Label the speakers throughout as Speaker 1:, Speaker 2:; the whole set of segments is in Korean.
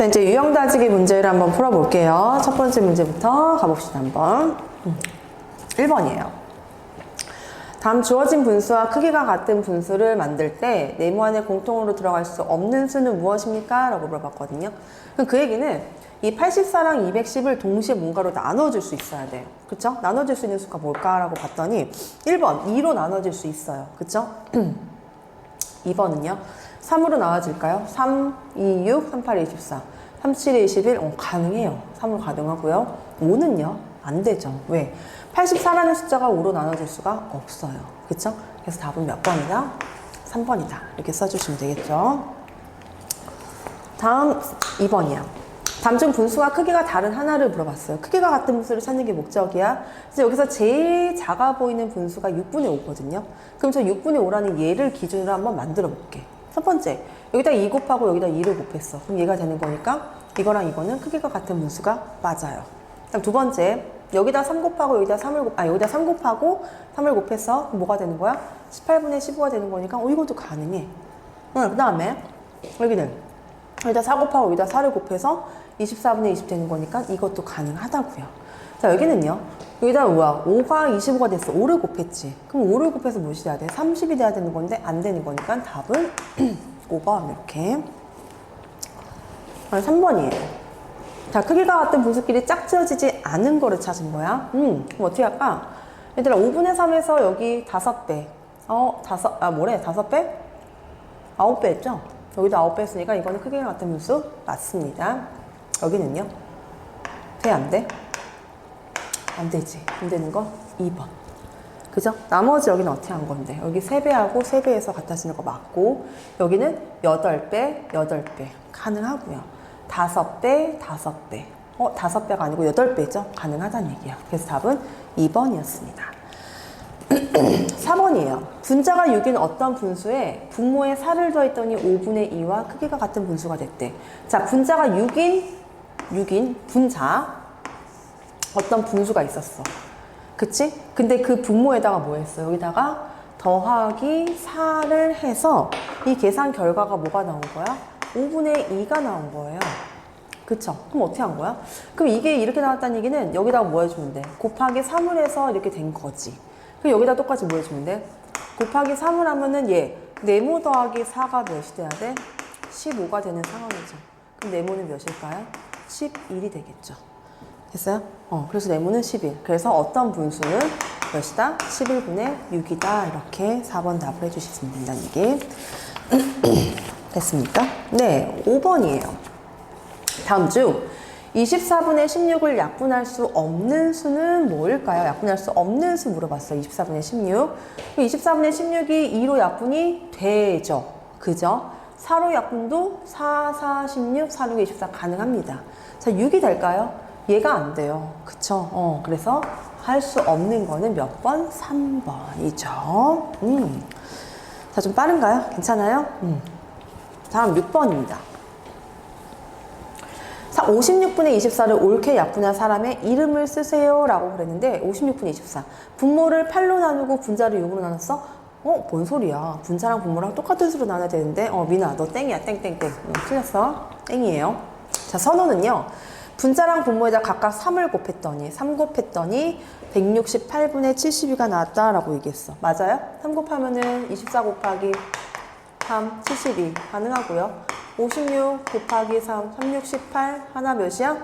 Speaker 1: 자, 이제 유형 따지기 문제를 한번 풀어볼게요. 첫 번째 문제부터 가봅시다, 한번. 1번이에요. 다음 주어진 분수와 크기가 같은 분수를 만들 때 네모 안에 공통으로 들어갈 수 없는 수는 무엇입니까? 라고 물어봤거든요. 그럼 그 얘기는 이 84랑 210을 동시에 뭔가로 나눠줄 수 있어야 돼요. 그쵸? 나눠줄 수 있는 수가 뭘까라고 봤더니 1번 2로 나눠질 수 있어요. 그쵸? 2번은요. 3으로 나눠질까요? 3, 2, 6, 3, 8, 24. 3, 7, 21. 가능해요. 3으로 가능하고요. 5는요? 안 되죠. 왜? 84라는 숫자가 5로 나눠질 수가 없어요. 그쵸? 그래서 답은 몇 번이다? 3번이다. 이렇게 써주시면 되겠죠. 다음 2번이야. 다음 중 분수와 크기가 다른 하나를 물어봤어요. 크기가 같은 분수를 찾는 게 목적이야. 그래서 여기서 제일 작아 보이는 분수가 6분의 5거든요. 그럼 저 6분의 5라는 얘를 기준으로 한번 만들어 볼게. 첫 번째, 여기다 2 곱하고 여기다 2를 곱했어. 그럼 얘가 되는 거니까 이거랑 이거는 크기가 같은 분수가 맞아요. 그다음 두 번째, 여기다 3 곱하고 여기다 3 곱하고 3을 곱해서 뭐가 되는 거야? 18분의 15가 되는 거니까 이것도 가능해. 그 다음에 여기는 여기다 4 곱하고 여기다 4를 곱해서 24분의 20 되는 거니까 이것도 가능하다고요. 자, 여기는요. 여기다 5가 25가 됐어. 5를 곱했지. 그럼 5를 곱해서 무엇이 돼야 돼? 30이 돼야 되는 건데 안 되는 거니까 답은 5번 이렇게. 3번이에요. 자, 크기가 같은 분수끼리 짝지어지지 않은 거를 찾은 거야. 그럼 어떻게 할까? 얘들아, 5분의 3에서 여기 5배. 5배? 9배 했죠? 여기도 9배 했으니까 이거는 크기가 같은 분수 맞습니다. 여기는요? 돼, 안 돼? 안 되지. 안 되는 거 2번. 그죠? 나머지 여기는 어떻게 한 건데? 여기 3배하고 3배에서 같아지는 거 맞고, 여기는 8배, 8배. 가능하고요. 5배, 5배. 5배가 아니고 8배죠? 가능하다는 얘기야. 그래서 답은 2번이었습니다. 4번이에요. 분자가 6인 어떤 분수에 분모에 4를 더했더니 5분의 2와 크기가 같은 분수가 됐대. 자, 분자가 6인 분자 어떤 분수가 있었어. 그치? 근데 그 분모에다가 뭐 했어? 여기다가 더하기 4를 해서 이 계산 결과가 뭐가 나온 거야? 5분의 2가 나온 거예요. 그쵸? 그럼 어떻게 한 거야? 그럼 이게 이렇게 나왔다는 얘기는 여기다가 뭐 해주면 돼? 곱하기 3을 해서 이렇게 된 거지. 그럼 여기다 똑같이 뭐 해주면 돼? 곱하기 3을 하면은 네모 더하기 4가 몇이 돼야 돼? 15가 되는 상황이죠. 그럼 네모는 몇일까요? 11이 되겠죠. 됐어요? 그래서 네모는 11. 그래서 어떤 분수는 몇이다? 11분의 6이다. 이렇게 4번 답을 해주시면 된다는 얘기. 됐습니까? 네, 5번이에요. 다음 중 24분의 16을 약분할 수 없는 수는 뭐일까요? 약분할 수 없는 수 물어봤어요. 24분의 16. 24분의 16이 2로 약분이 되죠. 그죠? 4로 약분도 4, 4, 16, 4, 6, 24 가능합니다. 자, 6이 될까요? 얘가 안 돼요. 그쵸? 그래서 할 수 없는 거는 몇 번? 3번이죠. 자, 좀 빠른가요? 괜찮아요? 다음 6번입니다. 56분의 24를 옳게 약분한 사람의 이름을 쓰세요 라고 그랬는데 56분의 24 분모를 8로 나누고 분자를 6으로 나눴어? 뭔 소리야. 분자랑 분모랑 똑같은 수로 나눠야 되는데 미나 너 땡이야. 땡땡땡. 틀렸어. 땡이에요. 자, 선호는요. 분자랑 분모에다 각각 3을 곱했더니 3 곱했더니 168분의 72가 나왔다라고 얘기했어. 맞아요? 3 곱하면은 24 곱하기 3, 72 가능하고요. 56 곱하기 3, 368 하나 몇이야?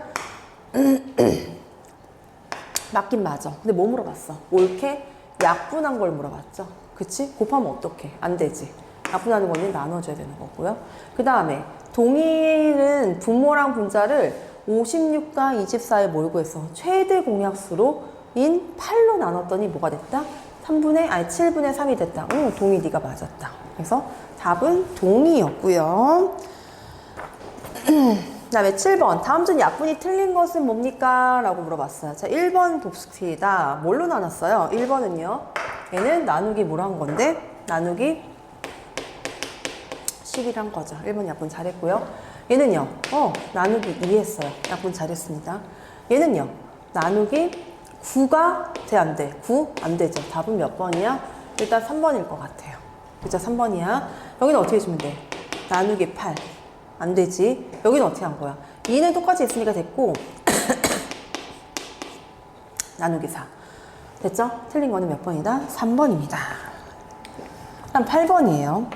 Speaker 1: 맞긴 맞아. 근데 뭐 물어봤어? 옳게 약분한 걸 물어봤죠. 그치? 곱하면 어떡해? 안 되지. 약분하는 거는 나눠줘야 되는 거고요. 그 다음에 동일은 분모랑 분자를 56과 24에 뭘 구했어? 최대 공약수로 인 8로 나눴더니 뭐가 됐다? 7분의 3이 됐다. 동의 네가 맞았다. 그래서 답은 동의였고요. 그 다음에 7번. 다음 중 약분이 틀린 것은 뭡니까? 라고 물어봤어요. 자, 1번 곱수키이다. 뭘로 나눴어요? 1번은요. 얘는 나누기 뭐로 한 건데? 나누기 10이란 거죠. 1번 약분 잘했고요. 얘는요. 나누기 2 했어요. 약분 잘했습니다. 얘는요. 나누기 9가 돼, 안 돼? 9? 안 되죠. 답은 몇 번이야? 일단 3번일 것 같아요. 그죠? 3번이야. 여기는 어떻게 해주면 돼? 나누기 8. 안 되지. 여기는 어떻게 한 거야? 2는 똑같이 있으니까 됐고 나누기 4. 됐죠? 틀린 거는 몇 번이다? 3번입니다. 다음 8번이에요.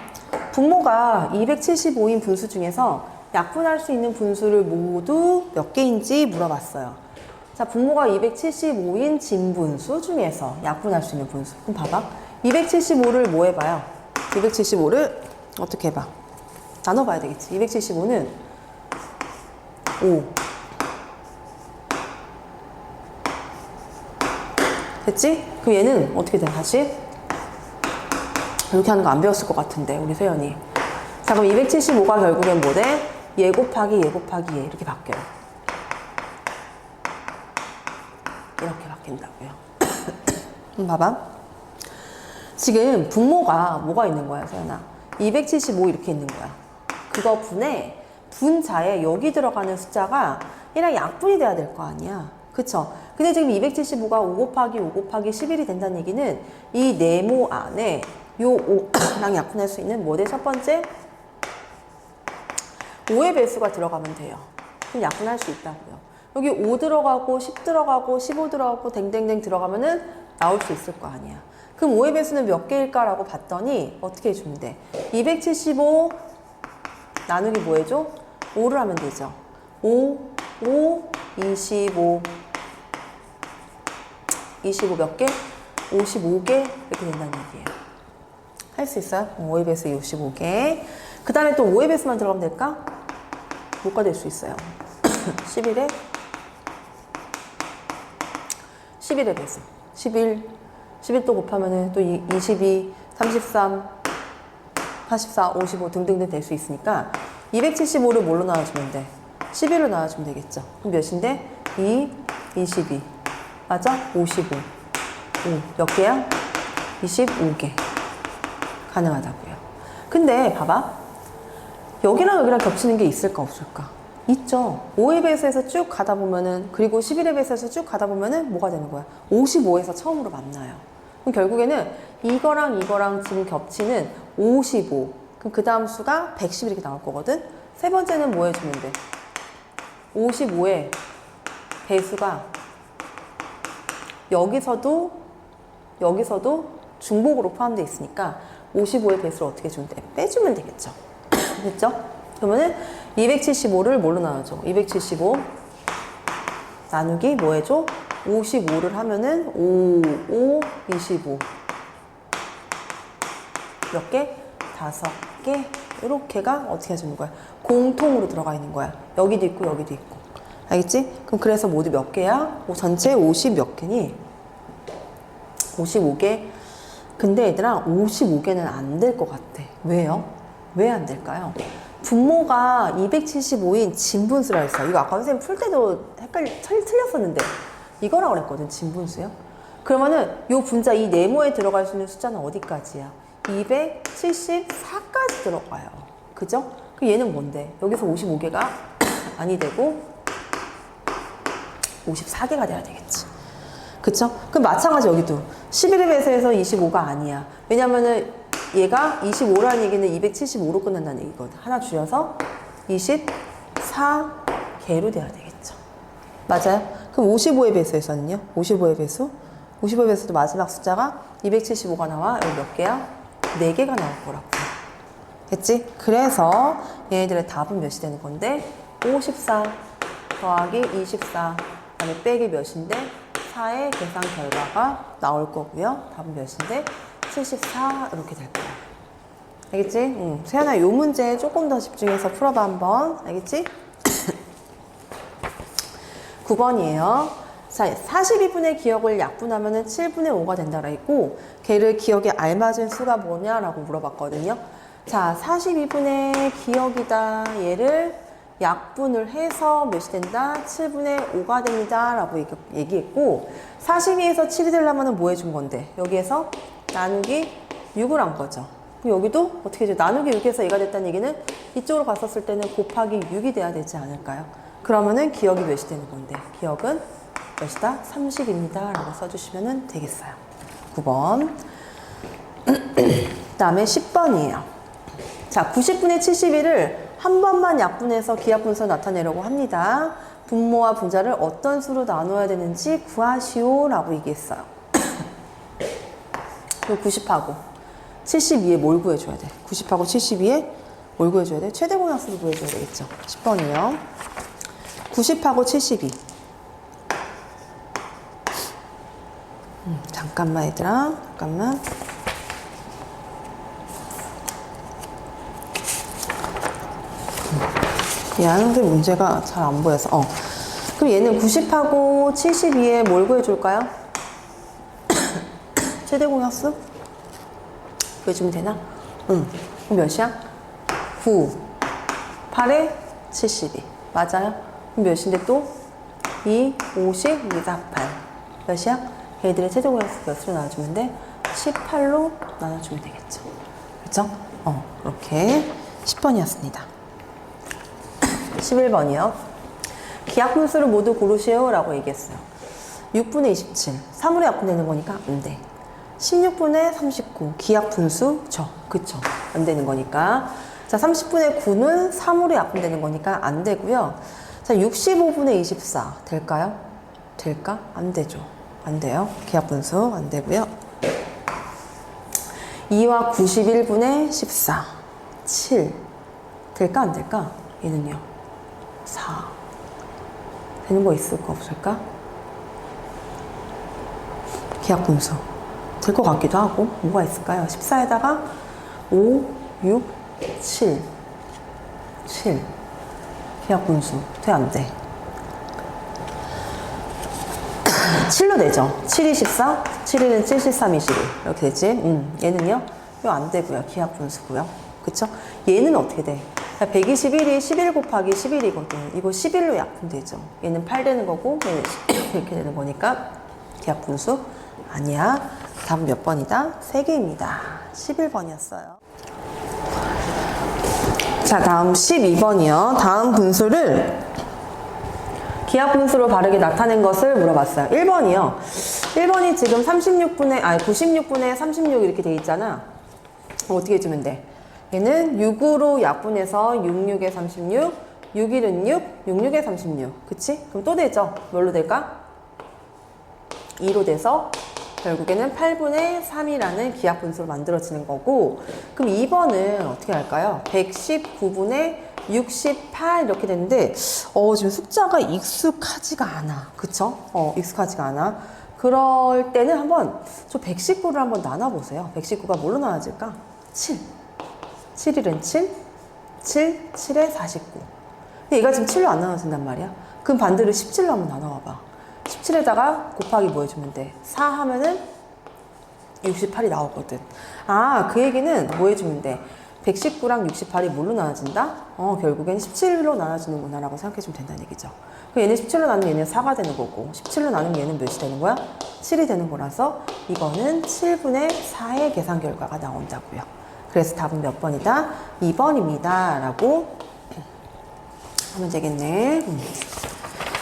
Speaker 1: 분모가 275인 분수 중에서 약분할 수 있는 분수를 모두 몇 개인지 물어봤어요. 자, 분모가 275인 진분수 중에서 약분할 수 있는 분수. 그럼 봐봐. 275를 뭐 해봐요? 275를 어떻게 해봐? 나눠봐야 되겠지. 275는 5. 됐지? 그럼 얘는 어떻게 돼? 다시? 이렇게 하는 거 안 배웠을 것 같은데, 우리 세연이. 자, 그럼 275가 결국엔 뭐 돼? 얘 곱하기 얘 곱하기 얘 이렇게 바뀌어요. 이렇게 바뀐다고요. 봐봐. 지금 분모가 뭐가 있는 거야, 세연아? 275 이렇게 있는 거야. 그거 분에 분자에 여기 들어가는 숫자가 얘랑 약분이 돼야 될 거 아니야. 그쵸? 근데 지금 275가 5 곱하기 5 곱하기 11이 된다는 얘기는 이 네모 안에 요 5랑 약분할 수 있는 뭐 돼? 첫 번째 5의 배수가 들어가면 돼요. 그럼 약분할 수 있다고요. 여기 5 들어가고 10 들어가고 15 들어가고 댕댕댕 들어가면은 나올 수 있을 거 아니야. 그럼 5의 배수는 몇 개일까라고 봤더니 어떻게 해주면 돼? 275 나누기 뭐 해줘? 5를 하면 되죠. 5, 25 몇 개? 55개 이렇게 된다는 얘기예요. 할 수 있어요? 5의 배수 55개. 그 다음에 또 5의 배수만 들어가면 될까? 뭐가 될 수 있어요? 11의 배수. 11 또 곱하면은 또 22, 33, 44, 55 등등등 될 수 있으니까 275를 뭘로 나눠주면 돼? 11로 나눠주면 되겠죠. 그럼 몇인데? 2, 22. 맞아? 55. 5. 몇 개야? 25개. 가능하다고요. 근데 봐봐. 여기랑 여기랑 겹치는 게 있을까 없을까? 있죠. 5의 배수에서 쭉 가다 보면은, 그리고 11의 배수에서 쭉 가다 보면은 뭐가 되는 거야? 55에서 처음으로 만나요. 그럼 결국에는 이거랑 이거랑 지금 겹치는 55. 그럼 그 다음 수가 110 이렇게 나올 거거든? 세 번째는 뭐 해주면 돼? 55의 배수가 여기서도 중복으로 포함되어 있으니까 55의 배수를 어떻게 해주면 돼? 빼주면 되겠죠. 됐죠? 그러면은 275를 뭘로 나눠줘? 275 나누기 뭐 해줘? 55를 하면은 5, 25 몇 개? 5개 이렇게가 어떻게 해주는 거야? 공통으로 들어가 있는 거야. 여기도 있고 여기도 있고. 알겠지? 그럼 그래서 모두 몇 개야? 전체 50 몇 개니? 55개. 근데 얘들아 55개는 안 될 것 같아. 왜요? 왜 안 될까요? 분모가 275인 진분수라 했어. 이거 아까 선생님 풀 때도 틀렸었는데 이거라고 그랬거든. 진분수요. 그러면은 요 분자 이 네모에 들어갈 수 있는 숫자는 어디까지야? 274까지 들어가요. 그죠? 그럼 얘는 뭔데? 여기서 55개가 아니 되고 54개가 돼야 되겠지. 그쵸? 그럼 마찬가지 여기도 11의 배수에서 25가 아니야. 왜냐면은 얘가 25라는 얘기는 275로 끝난다는 얘기거든. 하나 줄여서 24개로 돼야 되겠죠. 맞아요? 그럼 55의 배수에서는요? 55의 배수? 55의 배수도 마지막 숫자가 275가 나와. 여기 몇 개야? 4개가 나올 거라고. 됐지? 그래서 얘네들의 답은 몇이 되는 건데 54 더하기 24 그다음에 빼기 몇인데 4의 계산 결과가 나올 거고요. 답은 몇인데 74 이렇게 될 거야. 알겠지? 세연아 요 문제 조금 더 집중해서 풀어봐 한번. 알겠지? 9번이에요. 자, 42분의 기억을 약분하면 7분의 5가 된다라 했고 걔를 기억에 알맞은 수가 뭐냐라고 물어봤거든요. 자, 42분의 기억이다. 얘를 약분을 해서 몇이 된다? 7분의 5가 됩니다. 라고 얘기했고 42에서 7이 되려면 뭐 해준 건데? 여기에서 나누기 6을 한 거죠. 그럼 여기도 어떻게 해줘? 나누기 6에서 얘가 됐다는 얘기는 이쪽으로 갔었을 때는 곱하기 6이 돼야 되지 않을까요? 그러면은 기억이 몇이 되는 건데? 기억은 몇이다? 30입니다. 라고 써주시면 되겠어요. 9번. 그 다음에 10번이에요. 자, 90분의 71을 한 번만 약분해서 기하분수를 나타내려고 합니다. 분모와 분자를 어떤 수로 나눠야 되는지 구하시오 라고 얘기했어요. 90하고 72에 뭘 구해줘야 돼? 90하고 72에 뭘 구해줘야 돼? 최대 공약수를 구해줘야 되겠죠. 10번이요. 90하고 72. 잠깐만 얘들아. 잠깐만. 얘한테 문제가 잘 안 보여서. 그럼 얘는 90하고 72에 뭘 구해줄까요? 최대 공약수? 구해주면 되나? 응. 그럼 몇이야? 9. 8에 72. 맞아요? 그럼 몇인데 또? 2, 50, 2, 4, 8. 몇이야? 얘들의 최대 공약수 몇으로 나눠주면 돼? 18로 나눠주면 되겠죠. 그쵸? 이렇게 10번이었습니다. 11번이요. 기하분수를 모두 고르시오 라고 얘기했어요. 6분의 27. 3으로 약분되는 거니까 안 돼. 16분의 39. 기하분수 저. 그쵸? 안 되는 거니까. 자, 30분의 9는 3으로 약분되는 거니까 안 되고요. 자, 65분의 24. 될까요? 될까? 안 되죠. 안 돼요. 기하분수 안 되고요. 2와 91분의 14. 7. 될까? 안 될까? 얘는요. 4. 되는 거 있을까? 없을까? 기하분수. 될 것 같기도 하고. 뭐가 있을까요? 14에다가 5, 6, 7. 7. 기하분수. 돼? 안 돼? 7로 되죠. 7이 14, 7이는 7, 13, 21. 이렇게 되지. 얘는요? 이거 안 되고요. 기하분수고요. 그쵸? 얘는 어떻게 돼? 121이 11 곱하기 11이거든. 이거 11로 약분되죠. 얘는 8 되는 거고, 얘는 이렇게 되는 거니까 기하분수 아니야. 답은 몇 번이다? 3개입니다. 11번이었어요. 자, 다음 12번이요. 다음 분수를 기하분수로 바르게 나타낸 것을 물어봤어요. 1번이요. 1번이 지금 96분의 36 이렇게 돼 있잖아. 어떻게 해주면 돼? 얘는 6으로 약분해서 66에 36, 61은 6, 66에 36. 그치? 그럼 또 되죠? 뭘로 될까? 2로 돼서 결국에는 8분의 3이라는 기하분수로 만들어지는 거고, 그럼 2번은 어떻게 할까요? 119분의 68 이렇게 되는데 지금 숫자가 익숙하지가 않아. 그쵸? 익숙하지가 않아. 그럴 때는 한번 저 119를 한번 나눠보세요. 119가 뭘로 나눠질까? 7. 7일은 7, 7, 7에 49. 근데 얘가 지금 7로 안 나눠진단 말이야. 그럼 반대로 17로 한번 나눠봐봐. 17에다가 곱하기 뭐 해주면 돼? 4 하면은 68이 나오거든. 그 얘기는 뭐 해주면 돼? 119랑 68이 뭘로 나눠진다? 결국엔 17로 나눠지는구나 라고 생각해주면 된다는 얘기죠. 그럼 얘는 17로 나누면 얘는 4가 되는 거고, 17로 나누면 얘는 몇이 되는 거야? 7이 되는 거라서 이거는 7분의 4의 계산 결과가 나온다고요. 그래서 답은 몇 번이다? 2번입니다 라고 하면 되겠네.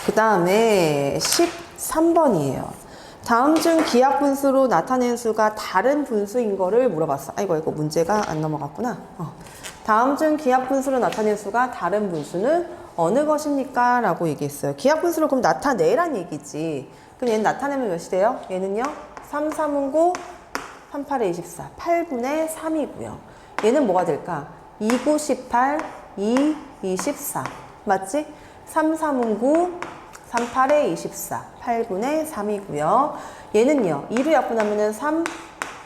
Speaker 1: 그 다음에 13번이에요. 다음 중 기하분수로 나타낸 수가 다른 분수인 거를 물어봤어. 이거 문제가 안 넘어갔구나. 다음 중 기하분수로 나타낸 수가 다른 분수는 어느 것입니까? 라고 얘기했어요. 기하분수를 그럼 나타내란 얘기지. 그럼 얘는 나타내면 몇이 돼요? 얘는요. 3, 3은 9, 3, 8에 24. 8분의 3이고요. 얘는 뭐가 될까? 2, 9, 18, 2, 24. 맞지? 3, 3은 9, 3, 8에 24. 8분의 3이고요. 얘는요. 2로 약분하면은 3,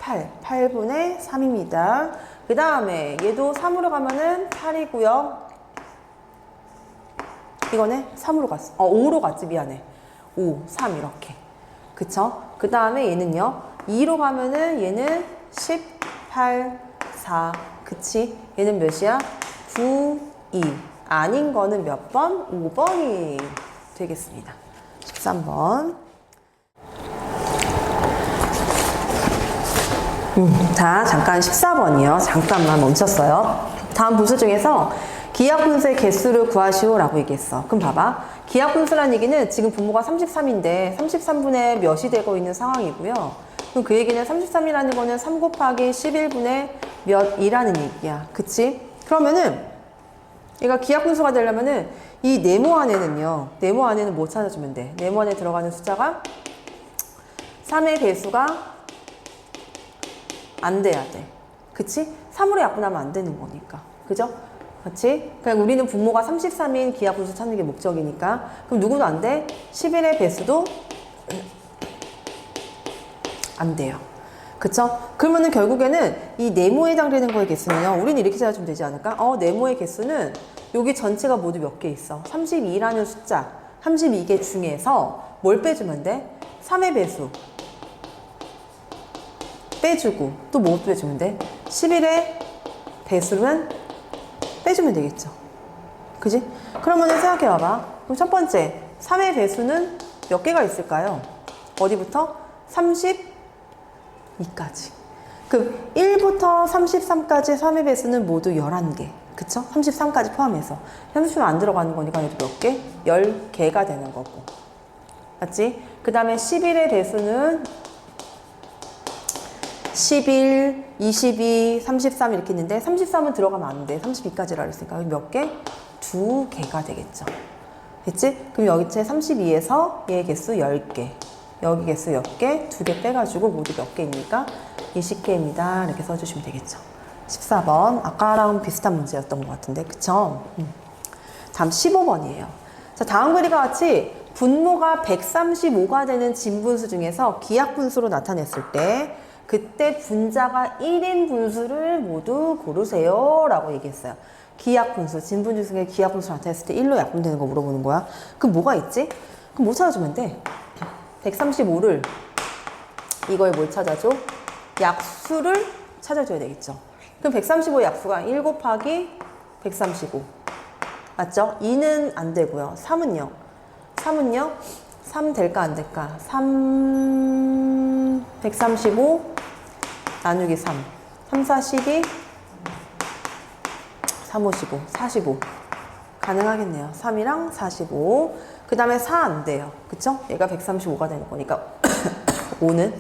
Speaker 1: 8. 8분의 3입니다. 그 다음에 얘도 3으로 가면은 8이고요. 이거는 3으로 갔어. 5로 갔지. 미안해. 5, 3 이렇게. 그쵸? 그 다음에 얘는요. 2로 가면은 얘는 18, 4. 그치? 얘는 몇이야? 9, 2. 아닌 거는 몇 번? 5번이 되겠습니다. 13번. 자, 잠깐 14번이요. 잠깐만 멈췄어요. 다음 분수 중에서 기하분수의 개수를 구하시오 라고 얘기했어. 그럼 봐봐. 기하분수란 얘기는 지금 분모가 33인데 33분의 몇이 되고 있는 상황이고요. 그럼 그 얘기는 33이라는 거는 3 곱하기 11분의 몇이라는 얘기야. 그치? 그러면은 얘가 기하분수가 되려면은 이 네모 안에는요. 네모 안에는 뭐 찾아주면 돼? 네모 안에 들어가는 숫자가 3의 배수가 안 돼야 돼. 그치? 3으로 약분하면 안 되는 거니까. 그죠? 그치? 그냥 우리는 분모가 33인 기하분수 찾는 게 목적이니까. 그럼 누구도 안 돼? 11의 배수도 안 돼요. 그쵸? 그러면은 결국에는 이 네모에 해당되는 거의 개수는요. 우리는 이렇게 찾아주면 되지 않을까? 네모의 개수는 여기 전체가 모두 몇 개 있어? 32라는 숫자 32개 중에서 뭘 빼주면 돼? 3의 배수 빼주고 또 뭐 빼주면 돼? 11의 배수는 빼주면 되겠죠. 그지? 그러면은 생각해 봐봐. 그럼 첫 번째 3의 배수는 몇 개가 있을까요? 어디부터? 32까지. 그럼 1부터 33까지 3의 배수는 모두 11개. 그쵸? 33까지 포함해서. 33은 안 들어가는 거니까 얘도 몇 개? 10개가 되는 거고. 맞지? 그 다음에 11의 배수는 11, 22, 33 이렇게 있는데 33은 들어가면 안 돼. 32까지라 그랬으니까 몇 개? 2개가 되겠죠. 됐지? 그럼 여기 제 32에서 얘 개수 10개. 여기 개수 몇 개? 2개 빼가지고 모두 몇 개입니까? 20개입니다. 이렇게 써주시면 되겠죠. 14번. 아까랑 비슷한 문제였던 것 같은데. 그쵸? 다음 15번이에요. 자, 다음 글과 같이 분모가 135가 되는 진분수 중에서 기하분수로 나타냈을 때 그때 분자가 1인 분수를 모두 고르세요 라고 얘기했어요. 기하분수, 진분수 중에 기하분수 나타냈을 때 1로 약분되는 거 물어보는 거야. 그럼 뭐가 있지? 그럼 뭐 찾아주면 돼? 135를 이거에 뭘 찾아줘? 약수를 찾아줘야 되겠죠. 그럼 135의 약수가 1 곱하기 135 맞죠? 2는 안 되고요. 3은요? 3 될까 안 될까? 135 나누기 3 4, 12 3, 5, 15 45 가능하겠네요. 3이랑 45 그 다음에 4 안 돼요. 그쵸? 얘가 135가 되는 거니까 5는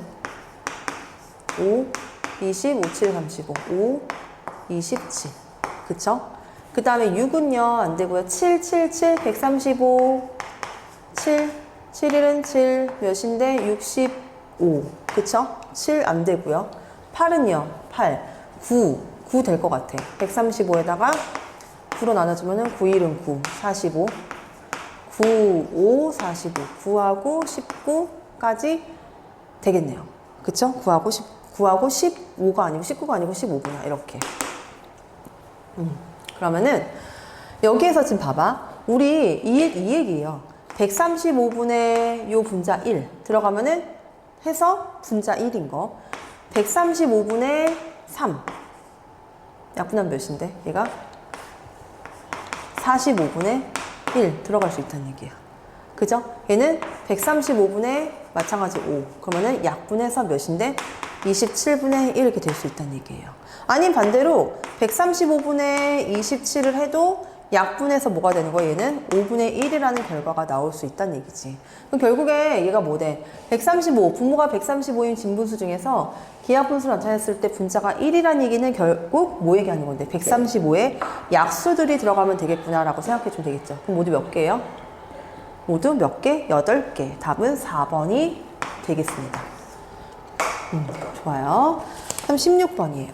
Speaker 1: 5, 20, 5, 7, 35 5, 27 그쵸? 그 다음에 6은요 안 되고요. 7, 7, 7, 135 7, 7일은 7 몇인데 65 그쵸? 7 안 되고요. 8은요 8, 9 될 것 같아. 135에다가 9로 나눠주면은 9, 1은 9, 45 9, 5, 45 9하고 19까지 되겠네요. 그쵸? 9하고 15가 아니고 19가 아니고 15구나 이렇게. 그러면은 여기에서 지금 봐봐. 우리 이 얘기예요. 135분의 요 분자 1 들어가면은 해서 분자 1인 거 135분의 3 약분하면 몇인데 얘가 45분의 1 들어갈 수 있다는 얘기야. 그죠? 얘는 135분의 마찬가지 5 그러면은 약분해서 몇인데 27분의 1 이렇게 될 수 있다는 얘기예요. 아니 반대로 135분의 27을 해도 약분해서 뭐가 되는 거야? 얘는 5분의 1이라는 결과가 나올 수 있다는 얘기지. 그럼 결국에 얘가 뭐 돼? 135, 분모가 135인 진분수 중에서 기하분수를 나타냈을 때 분자가 1이라는 얘기는 결국 뭐 얘기하는 건데? 135에 약수들이 들어가면 되겠구나 라고 생각해 주면 되겠죠. 그럼 모두 몇 개예요? 모두 몇 개? 8개. 답은 4번이 되겠습니다. 좋아요. 그럼 16번이에요.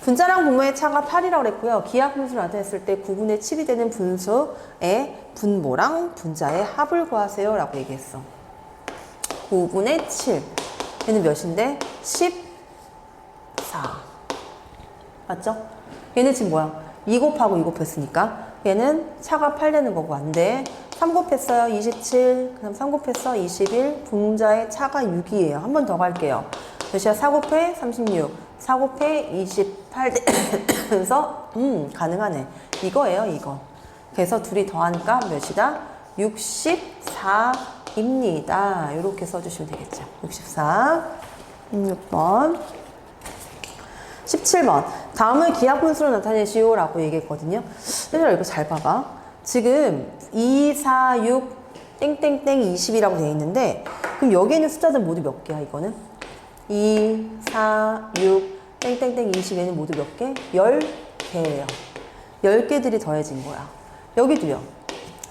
Speaker 1: 분자랑 분모의 차가 8이라고 그랬고요. 기하분수를 나타냈을 때 9분의 7이 되는 분수의 분모랑 분자의 합을 구하세요 라고 얘기했어. 9분의 7 얘는 몇인데? 14 맞죠? 얘는 지금 뭐야? 2 곱하고 2 곱했으니까 얘는 차가 8 되는 거고 안 돼. 3 곱했어요. 27 그다음 3 곱했어. 21 분자의 차가 6이에요. 한 번 더 갈게요. 몇이야? 4 곱해 36 4 곱해 28 그래서 가능하네. 이거예요 이거. 그래서 둘이 더하니까 몇이다? 64입니다. 이렇게 써주시면 되겠죠. 64 16번 17번 다음은 기하분수로 나타내시오 라고 얘기했거든요. 얘들아 이거 잘 봐봐. 지금 2, 4, 6 땡땡땡 20이라고 되어 있는데 그럼 여기 있는 숫자들 모두 몇 개야 이거는? 2, 4, 6 땡땡땡 20에는 모두 몇 개? 10개예요. 10개들이 더해진 거야. 여기도요.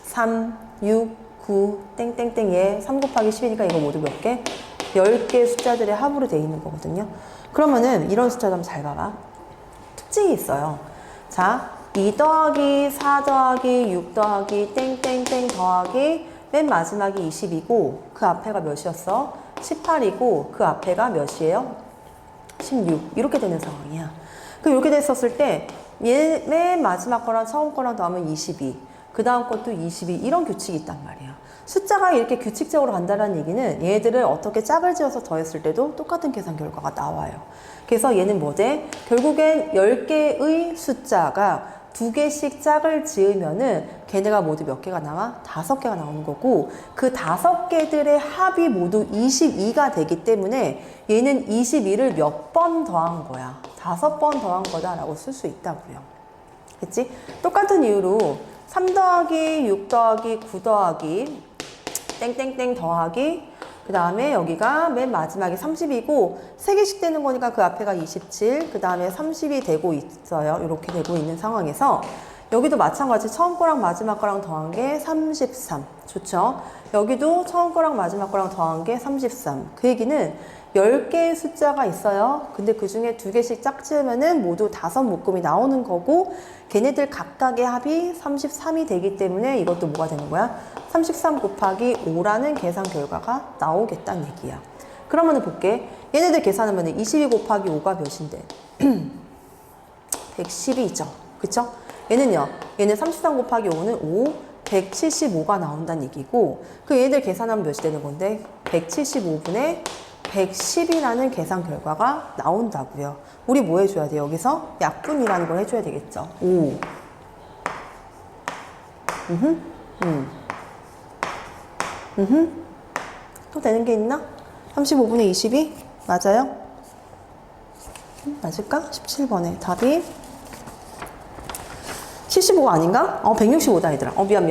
Speaker 1: 3, 6, 9, 땡땡땡 얘 3 곱하기 10이니까 이거 모두 몇 개? 10개 숫자들의 합으로 돼 있는 거거든요. 그러면은 이런 숫자도 한번 잘 봐봐. 특징이 있어요. 자, 2 더하기 4 더하기 6 더하기 땡땡땡 더하기 맨 마지막이 20이고 그 앞에가 몇이었어? 18이고 그 앞에가 몇이에요? 16. 이렇게 되는 상황이야. 그럼 이렇게 됐었을 때 맨 마지막 거랑 처음 거랑 더하면 22. 그 다음 것도 22. 이런 규칙이 있단 말이야. 숫자가 이렇게 규칙적으로 간다는 얘기는 얘들을 어떻게 짝을 지어서 더했을 때도 똑같은 계산 결과가 나와요. 그래서 얘는 뭐지? 결국엔 10개의 숫자가 2개씩 짝을 지으면은 걔네가 모두 몇 개가 나와? 5개가 나오는 거고 그 5개들의 합이 모두 22가 되기 때문에 얘는 22를 몇 번 더한 거야? 5번 더한 거다라고 쓸 수 있다고요. 그치? 똑같은 이유로 3 더하기 6 더하기 9 더하기 땡땡땡 더하기 그 다음에 여기가 맨 마지막에 30이고 3개씩 되는 거니까 그 앞에가 27, 그 다음에 30이 되고 있어요. 이렇게 되고 있는 상황에서 여기도 마찬가지 처음 거랑 마지막 거랑 더한 게 33. 좋죠? 여기도 처음 거랑 마지막 거랑 더한 게 33. 그 얘기는 10개의 숫자가 있어요. 근데 그 중에 2개씩 짝지으면은 모두 5묶음이 나오는 거고 걔네들 각각의 합이 33이 되기 때문에 이것도 뭐가 되는 거야? 33 곱하기 5라는 계산 결과가 나오겠다는 얘기야. 그러면은 볼게. 얘네들 계산하면 22 곱하기 5가 몇인데? 112죠. 그쵸? 얘는요. 얘는 33 곱하기 5는 5, 175가 나온다는 얘기고 그 얘네들 계산하면 몇이 되는 건데? 175분의 110이라는 계산 결과가 나온다고요. 우리 뭐 해줘야 돼? 여기서 약분이라는 걸 해줘야 되겠죠. 5. 또 되는 게 있나? 35분의 22? 맞아요? 맞을까? 17번에 답이 75가 아닌가? 165다 얘들아. 미안.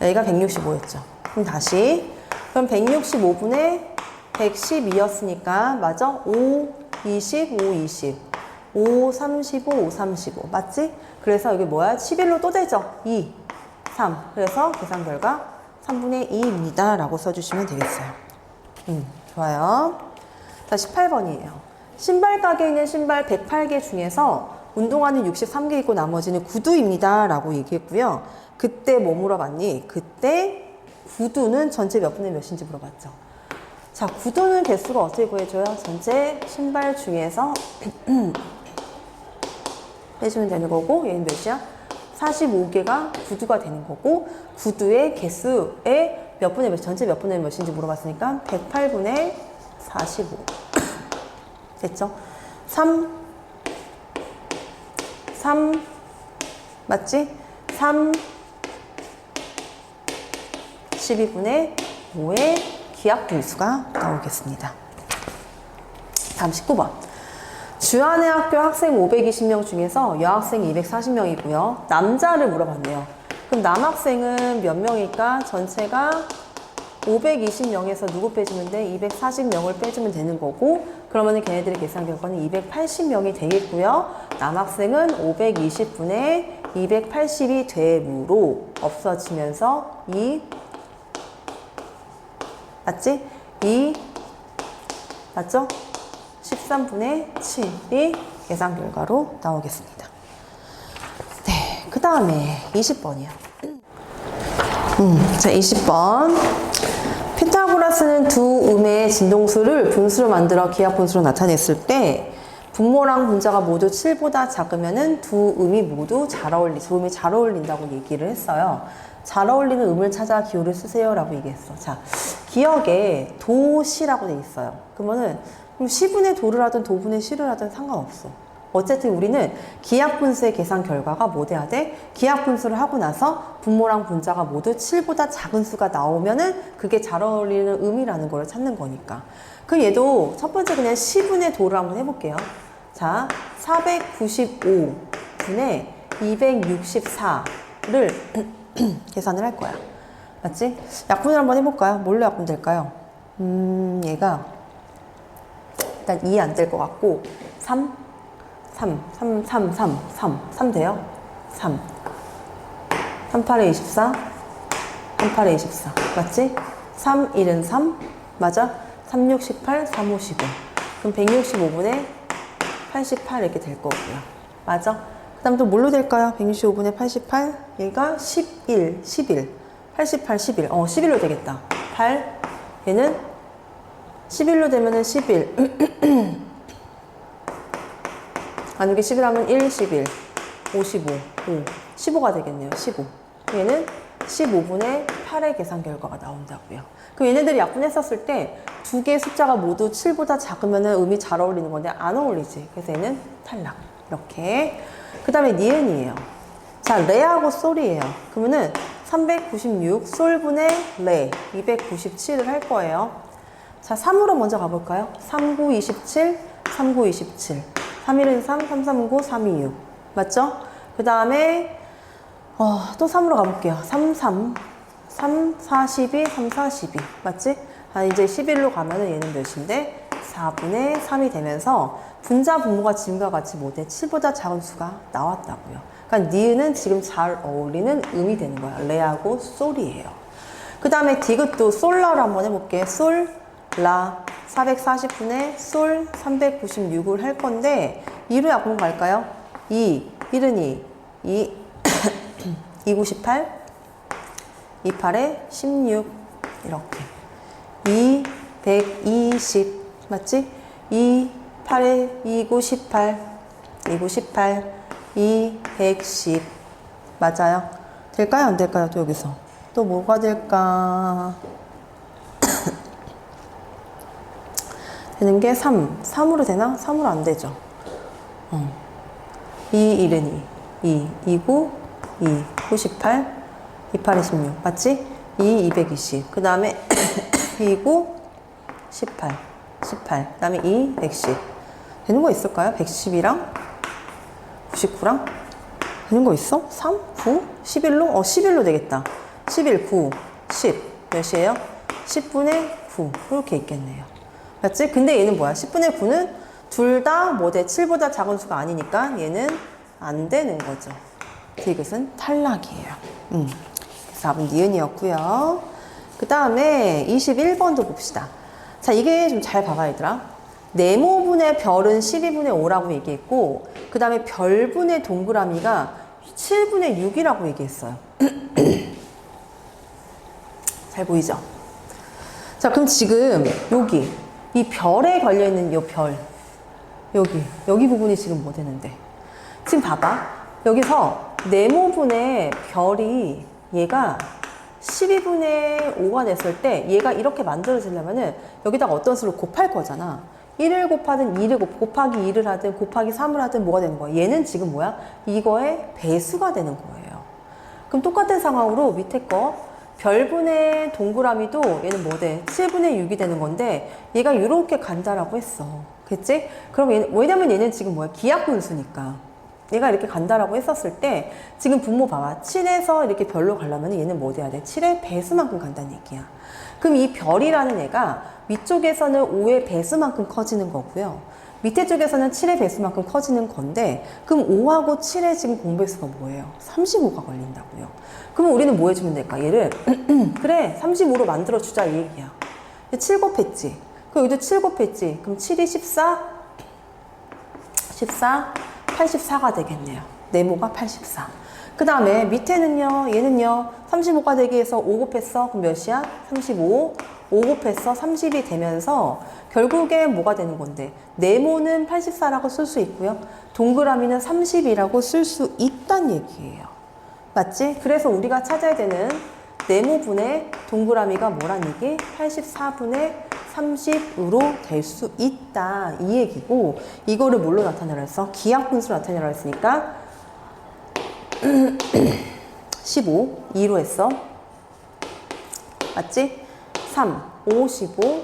Speaker 1: 여기가 165였죠. 그럼 다시 그럼 165분의 112였으니까 맞아? 5, 20, 5, 20 5, 35, 5, 35 맞지? 그래서 여기 뭐야? 11로 또 되죠? 2, 3 그래서 계산 결과 3분의 2입니다 라고 써주시면 되겠어요. 좋아요. 자, 18번이에요. 신발 가게에 있는 신발 108개 중에서 운동화는 63개 있고 나머지는 구두입니다 라고 얘기했고요. 그때 뭐 물어봤니? 그때 구두는 전체 몇 분의 몇인지 물어봤죠. 자, 구두는 개수가 어떻게 구해줘요? 전체 신발 중에서 빼주면 되는 거고 얘는 몇이야? 45개가 구두가 되는 거고 구두의 개수의 몇 분의 몇, 전체 몇 분의 몇인지 물어봤으니까 108분의 45 됐죠? 3 맞지? 3 12분의 5의 기하 분수가 나오겠습니다. 다음 19번. 주안의 학교 학생 520명 중에서 여학생이 240명이고요. 남자를 물어봤네요. 그럼 남학생은 몇 명일까? 전체가 520명에서 누구 빼주면 돼? 240명을 빼주면 되는 거고 그러면 걔네들의 계산 결과는 280명이 되겠고요. 남학생은 520분의 280이 되므로 없어지면서 2 맞지? 2 맞죠? 13분의 7이 계산 결과로 나오겠습니다. 네, 그 다음에 20번이요. 자, 20번. 피타고라스는 두 음의 진동수를 분수로 만들어 기하 분수로 나타냈을 때 분모랑 분자가 모두 7보다 작으면은 두 음이 모두 두 음이 잘 어울린다고 얘기를 했어요. 잘 어울리는 음을 찾아 기호를 쓰세요 라고 얘기했어. 자, 기억에 도시라고 돼 있어요. 그러면은 시분의 도를 하든 도분의 시를 하든 상관없어. 어쨌든 우리는 기하분수의 계산 결과가 뭐 돼야 돼? 기하분수를 하고 나서 분모랑 분자가 모두 7보다 작은 수가 나오면은 그게 잘 어울리는 음이라는 걸 찾는 거니까. 그럼 얘도 첫 번째 그냥 시분의 도를 한번 해볼게요. 자, 495분의 264를 계산을 할 거야. 맞지? 약분을 한번 해볼까요? 뭘로 약분 될까요? 얘가 일단 2 안 될 것 같고 3 돼요? 3. 3, 8에 24. 3, 8에 24. 맞지? 3, 1은 3. 맞아? 3, 6, 18, 3, 5, 15. 그럼 165분의 88 이렇게 될 거고요. 맞아? 그 다음 또 뭘로 될까요? 165분의 88. 얘가 11, 11. 88, 11. 11로 되겠다. 8. 얘는 11로 되면은 11. 만약에 11하면 1, 11, 55, 5. 15가 되겠네요. 15. 얘는 15분의 8의 계산 결과가 나온다고요. 그럼 얘네들이 약분했었을 때 두 개의 숫자가 모두 7보다 작으면 음이 잘 어울리는 건데 안 어울리지. 그래서 얘는 탈락. 이렇게. 그 다음에 니은이에요. 자, 레하고 솔이에요. 그러면은 396 솔분의 레 297을 할 거예요. 자, 3으로 먼저 가볼까요? 39, 27, 39, 27. 3일은 3, 3, 3, 9, 3, 2, 6. 맞죠? 그 다음에 또 3으로 가볼게요. 3, 3, 3, 4, 12, 3, 4, 12. 맞지? 이제 11로 가면은 얘는 몇인데? 4분의 3이 되면서 분자 분모가 지금과 같이 못해 7보다 작은 수가 나왔다고요. 그러니까 니은은 지금 잘 어울리는 음이 되는 거야. 레하고 솔이에요. 그 다음에 디귿도 솔라로 한번 해볼게. 솔, 라. 440분의 솔 396을 할 건데 2로 약분 갈까요? 2, 1은 2, 298, 28에 16 이렇게 2, 120 맞지? 2, 8에 2, 9, 18 2, 9, 18 2, 110 맞아요? 될까요? 안 될까요? 또 여기서 또 뭐가 될까? 되는 게 3. 3으로 되나? 3으로 안 되죠. 2, 1은 2. 2, 9, 2, 98, 28에 16. 맞지? 2, 220. 그 다음에 2, 9, 18. 18. 그 다음에 2, 110. 되는 거 있을까요? 110이랑 99랑? 되는 거 있어? 3, 9, 11로? 11로 되겠다. 11, 9, 10. 몇이에요? 10분의 9. 이렇게 있겠네요. 맞지? 근데 얘는 뭐야? 10분의 9는 둘 다 뭐대 7보다 작은 수가 아니니까 얘는 안 되는 거죠. 디귿은 탈락이에요. 4번 니은이었고요. 그 다음에 21번도 봅시다. 자, 이게 좀 잘 봐봐 얘들아. 네모분의 별은 12분의 5라고 얘기했고 그 다음에 별분의 동그라미가 7분의 6이라고 얘기했어요. 잘 보이죠? 자, 그럼 지금 여기 이 별에 걸려있는 이 별 여기 부분이 지금 뭐 되는데 지금 봐봐 여기서 네모분의 별이 얘가 12분의 5가 됐을 때 얘가 이렇게 만들어지려면은 여기다가 어떤 수를 곱할 거잖아. 1을 곱하든 2를 곱하기 2를 하든 곱하기 3을 하든 뭐가 되는 거야? 얘는 지금 뭐야? 이거의 배수가 되는 거예요. 그럼 똑같은 상황으로 밑에 거 별분의 동그라미도 얘는 뭐 돼? 7분의 6이 되는 건데 얘가 이렇게 간다라고 했어. 그치? 그럼 얘는, 왜냐면 얘는 지금 뭐야? 기하분수니까. 얘가 이렇게 간다라고 했었을 때 지금 분모 봐봐. 7에서 이렇게 별로 가려면 얘는 뭐 돼야 돼? 7의 배수만큼 간다는 얘기야. 그럼 이 별이라는 애가 위쪽에서는 5의 배수만큼 커지는 거고요. 밑에 쪽에서는 7의 배수만큼 커지는 건데 그럼 5하고 7의 지금 공배수가 뭐예요? 35가 걸린다고요. 그럼 우리는 뭐 해주면 될까? 얘를 그래 35로 만들어주자 이 얘기야. 7 곱했지. 그럼 여기도 7 곱했지. 그럼 7이 14 84가 되겠네요. 네모가 84. 그 다음에 밑에는요 얘는요 35가 되기 위해서 5 곱했어. 그럼 몇이야? 35 5 곱했어. 30이 되면서 결국에 뭐가 되는 건데 네모는 84라고 쓸 수 있고요. 동그라미는 30이라고 쓸 수 있다는 얘기예요. 맞지? 그래서 우리가 찾아야 되는 네모분의 동그라미가 뭐란 얘기? 84분의 30으로 될 수 있다 이 얘기고 이거를 뭘로 나타내라 했어? 기하분수로 나타내라 했으니까 15 2로 했어. 맞지? 3 5 15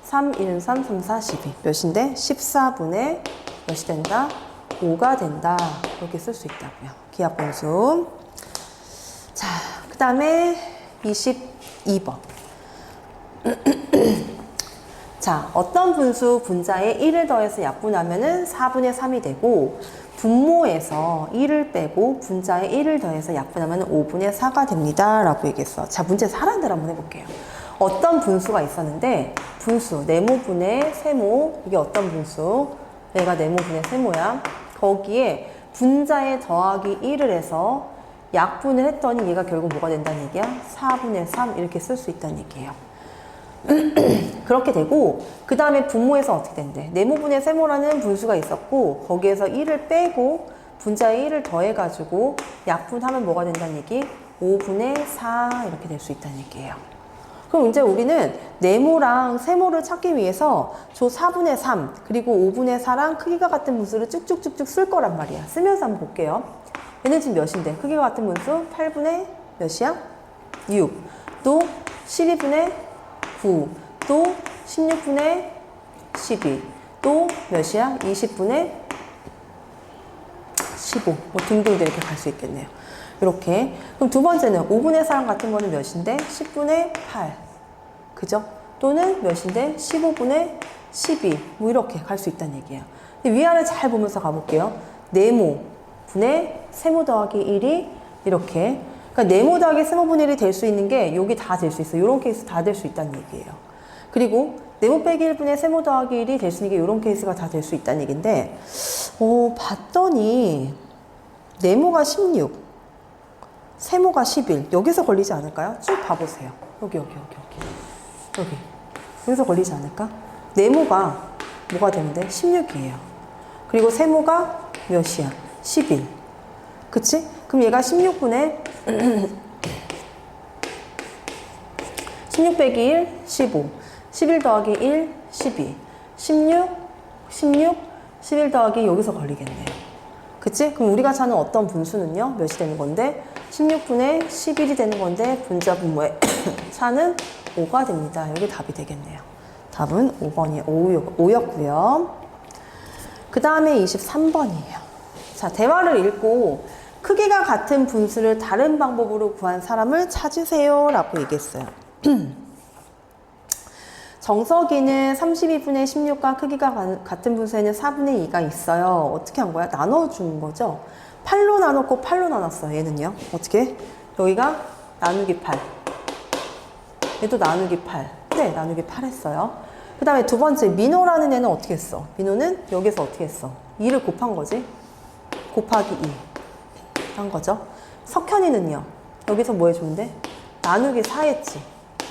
Speaker 1: 3 1 3 3 4 12 몇인데? 14분의 몇이 된다? 5가 된다 이렇게 쓸 수 있다고요. 기하분수. 자, 그 다음에 22번. 자, 어떤 분수 분자에 1을 더해서 약분하면은 4분의 3이 되고, 분모에서 1을 빼고 분자에 1을 더해서 약분하면 5분의 4가 됩니다. 라고 얘기했어. 자, 문제에서 하라는 대로 한번 해볼게요. 어떤 분수가 있었는데, 분수, 네모분의 세모, 이게 어떤 분수? 얘가 네모분의 세모야. 거기에 분자에 더하기 1을 해서 약분을 했더니 얘가 결국 뭐가 된다는 얘기야? 4분의 3 이렇게 쓸 수 있다는 얘기예요. 그렇게 되고, 그 다음에 분모에서 어떻게 된대? 네모분의 세모라는 분수가 있었고, 거기에서 1을 빼고 분자에 1을 더해가지고 약분하면 뭐가 된다는 얘기? 5분의 4 이렇게 될 수 있다는 얘기예요. 그럼 이제 우리는 네모랑 세모를 찾기 위해서 저 4분의 3 그리고 5분의 4랑 크기가 같은 분수를 쭉쭉쭉쭉 쓸 거란 말이야. 쓰면서 한번 볼게요. 얘는 지금 몇인데? 크기가 같은 분수 8분의 몇이야? 6. 또 12분의 9. 또 16분의 12. 또 몇이야? 20분의 15. 뭐 등등 이렇게 갈 수 있겠네요. 이렇게. 그럼 두 번째는 5분의 4랑 같은 거는 몇인데? 10분의 8. 그죠? 또는 몇인데? 15분의 12. 뭐 이렇게 갈 수 있다는 얘기예요. 근데 위아래 잘 보면서 가볼게요. 네모 분의 세모 더하기 1이 이렇게. 그러니까 네모 더하기 세모분의 1이 될 수 있는 게 여기 다 될 수 있어요. 이런 케이스 다 될 수 있다는 얘기예요. 그리고 네모 빼기 1분의 세모 더하기 1이 될 수 있는 게 이런 케이스가 다 될 수 있다는 얘기인데, 봤더니 네모가 16, 세모가 11. 여기서 걸리지 않을까요? 쭉 봐보세요. 여기. 여기서 걸리지 않을까? 네모가 뭐가 되는데? 16이에요. 그리고 세모가 몇이야? 11. 그치? 그럼 얘가 16분의 16 빼기 1, 15. 11 더하기 1, 12. 16, 11 더하기 여기서 걸리겠네요. 그치? 그럼 우리가 찾는 어떤 분수는요? 몇이 되는 건데? 16분의 11이 되는 건데 분자 분모의 4는 5가 됩니다. 여기 답이 되겠네요. 답은 5였고요. 그 다음에 23번이에요. 자, 대화를 읽고 크기가 같은 분수를 다른 방법으로 구한 사람을 찾으세요 라고 얘기했어요. 정석이는 32분의 16과 크기가 같은 분수에는 4분의 2가 있어요. 어떻게 한 거야? 나눠준 거죠. 8로 나눴고 8로 나눴어요. 얘는요. 어떻게? 여기가 나누기 8. 얘도 나누기 8. 네, 나누기 8 했어요. 그 다음에 두 번째, 민호라는 애는 어떻게 했어? 민호는 여기서 어떻게 했어? 2를 곱한 거지. 곱하기 2 한 거죠. 석현이는요. 여기서 뭐 해줬는데? 나누기 4 했지.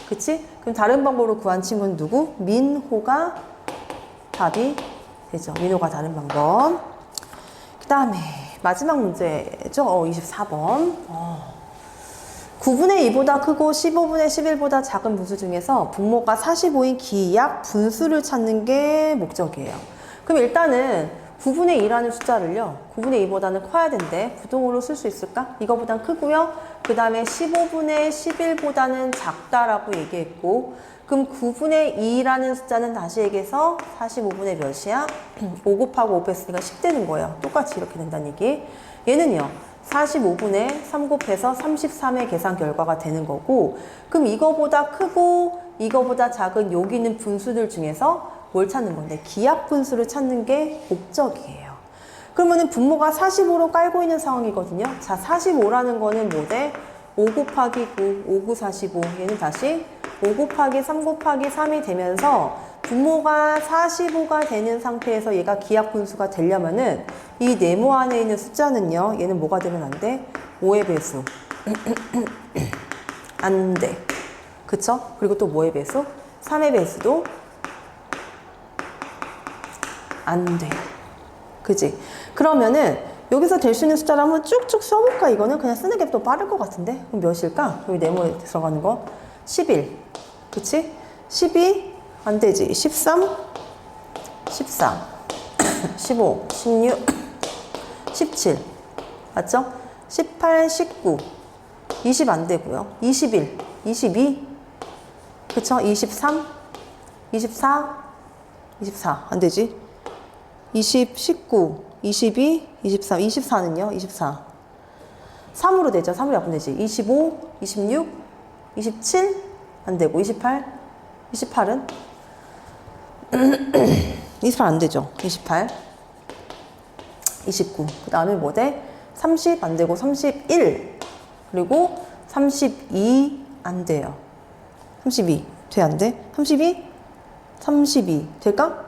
Speaker 1: 그치? 그럼 다른 방법으로 구한 친구는 누구? 민호가 답이 되죠. 민호가 다른 방법. 그 다음에 마지막 문제죠. 24번. 9분의 2보다 크고 15분의 11보다 작은 분수 중에서 분모가 45인 기약 분수를 찾는 게 목적이에요. 그럼 일단은 9분의 2라는 숫자를요. 9분의 2보다는 커야 된대. 부동으로 쓸 수 있을까? 이거보단 크고요. 그 다음에 15분의 11보다는 작다라고 얘기했고, 그럼 9분의 2라는 숫자는 다시 얘기해서 45분의 몇이야? 5 곱하고 5 뺐으니까 10 되는 거예요. 똑같이 이렇게 된다는 얘기. 얘는요. 45분의 3 곱해서 33의 계산 결과가 되는 거고, 그럼 이거보다 크고 이거보다 작은 여기 있는 분수들 중에서 뭘 찾는 건데? 기약 분수를 찾는 게 목적이에요. 그러면은 분모가 45로 깔고 있는 상황이거든요. 자, 45라는 거는 뭐 돼? 5 곱하기 9, 5, 9, 45. 얘는 다시 5 곱하기 3 곱하기 3이 되면서 분모가 45가 되는 상태에서 얘가 기약 분수가 되려면은 이 네모 안에 있는 숫자는요. 얘는 뭐가 되면 안 돼? 5의 배수. 안 돼. 그쵸? 그리고 또 뭐의 배수? 3의 배수도 안 돼. 그지? 그러면은 여기서 될 수 있는 숫자를 한번 쭉쭉 써볼까? 이거는 그냥 쓰는 게 더 빠를 것 같은데? 그럼 몇일까? 여기 네모에 들어가는 거 11. 그치? 12 안 되지. 13 14 15 16 17 맞죠? 18 19 20 안 되고요. 21 22 그쵸? 23 24 24 안 되지. 20 19 22 23 24는요? 24 3으로 되죠. 3으로 약분 되지. 25 26 27 안 되고 28 28은 28 안 되죠. 28. 29. 그 다음에 뭐 돼? 30 안 되고 31. 그리고 32 안 돼요. 32. 돼, 안 돼? 32? 32. 될까?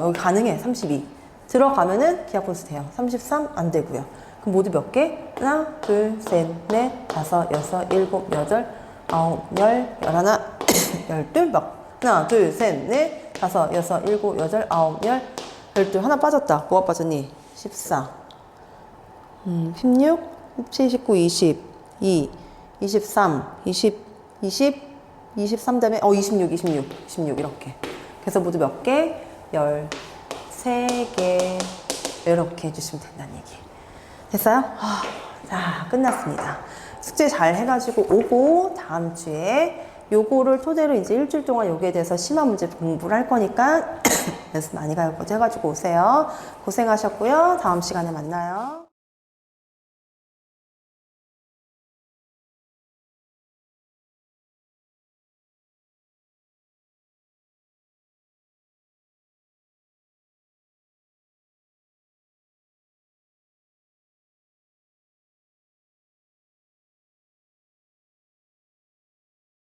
Speaker 1: 여기 가능해. 32. 들어가면은 기하 분수 돼요. 33 안 되고요. 그럼 모두 몇 개? 하나, 둘, 셋, 넷, 다섯, 여섯, 일곱, 여덟, 아홉, 열, 열하나, 열둘, 하나, 둘, 셋, 넷, 다섯, 여섯, 일곱, 여덟, 아홉, 열, 열둘. 하나 빠졌다. 뭐가 빠졌니? 14. 16, 17, 19, 20, 2, 23, 23 다음에 26 이렇게. 그래서 모두 몇 개? 13개 이렇게 해주시면 된다는 얘기. 됐어요? 자, 끝났습니다. 숙제 잘 해가지고 오고 다음 주에 요거를 토대로 이제 일주일 동안 요기에 대해서 심화 문제 공부를 할 거니까 연습 많이 해가지고 오세요. 고생하셨고요. 다음 시간에 만나요.